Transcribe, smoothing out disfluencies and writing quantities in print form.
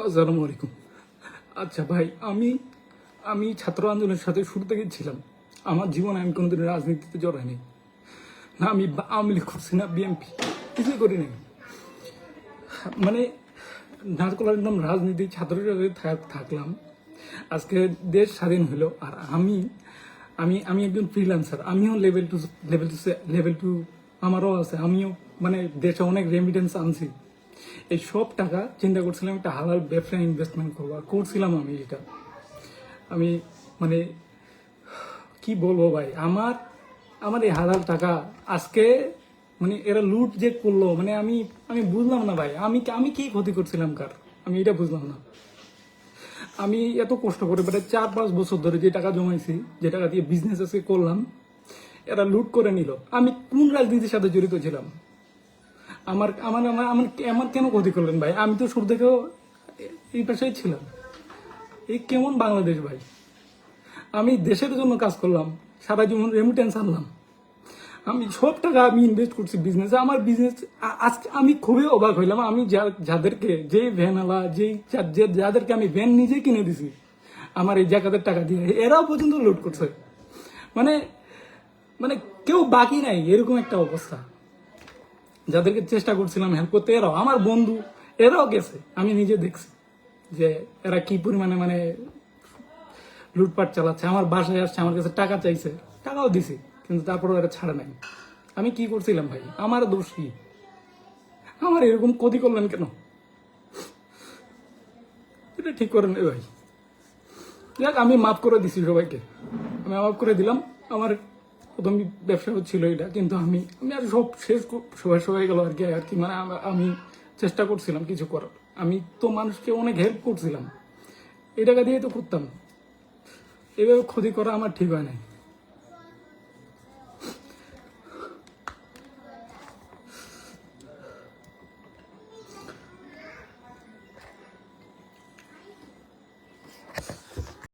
আসসালামু আলাইকুম। আচ্ছা ভাই, আমি আমি ছাত্র আন্দোলনের সাথে শুরু থেকে ছিলাম। আমার জীবনে আমি কোনোদিন রাজনীতিতে জড়াইনি। না আমি আওয়ামী লীগ করছি, না বিএনপি, কিছুই করি নাই। মানে না করলাম একদম রাজনীতি ছাত্ররা থাকলাম। আজকে দেশ স্বাধীন হলো, আর আমি আমি আমি একজন ফ্রিল্যান্সার। আমিও লেভেল টু আমারও আছে। আমিও মানে দেশে অনেক রেমিটেন্স আনছি। এই সব টাকা চিন্তা করছিলাম একটা হালাল ব্যবসায় ইনভেস্টমেন্ট করবো, আর করছিলাম আমি এটা। আমি মানে কি বলবো ভাই, আমার আমার এই হালাল টাকা আজকে মানে এরা লুট যে করলো, মানে আমি আমি বুঝলাম না ভাই, আমি আমি কি ক্ষতি করছিলাম কার, আমি এটা বুঝলাম না। আমি এত কষ্ট করে প্রায় 4-5 বছর ধরে যে টাকা জমাইছি, যে টাকা দিয়ে বিজনেস আজকে করলাম, এরা লুট করে নিল। আমি কোন রাজনীতির সাথে জড়িত ছিলাম? আমার আমার আমার আমার আমার কেন ক্ষতি করলেন ভাই? আমি তো শুরু থেকেও এই পেশায় ছিলাম। এই কেমন বাংলাদেশ ভাই? আমি দেশের জন্য কাজ করলাম, সারা জীবন রেমিটেন্স আনলাম, আমি সব টাকা আমি ইনভেস্ট করছি বিজনেসে। আমার বিজনেস আজকে আমি খুবই অবাক হইলাম। আমি যাদেরকে যে ভ্যানওয়ালা যাদেরকে আমি ভ্যান নিজে কিনে দিছি আমার এই জায়গাদের টাকা দিয়ে, এরাও পর্যন্ত লুট করছে। মানে মানে কেউ বাকি নাই, এরকম একটা অবস্থা। যাদেরকে চেষ্টা করছিলাম হেল্প করতে, এরাও আমার বন্ধু, এরাও গেছে। আমি নিজে দেখছি যে এরা কি পরিমাণে মানে লুটপাট চালাচ্ছে। আমার বাসায় আসছে, আমার কাছে টাকা চাইছে, টাকাও দিছি, কিন্তু তারপরেও এরা ছাড়ে নাই। আমি কি করছিলাম ভাই? আমার দোষ কি? আমার এরকম ক্ষতি করলেন কেন? এটা ঠিক করেন ভাই। যাক, আমি মাফ করে দিছি সবাইকে, আমি মাফ করে দিলাম। আমার প্রথম ব্যবসা ছিল এটা, কিন্তু আমি আমি আর সব শেষ সবাই গেল আর কি মানে আমি চেষ্টা করছিলাম কিছু করার। আমি তো মানুষকে অনেক হেল্প করছিলাম, এই টাকা দিয়ে তো করতাম। এভাবে ক্ষতি করা আমার ঠিক হয় নাই।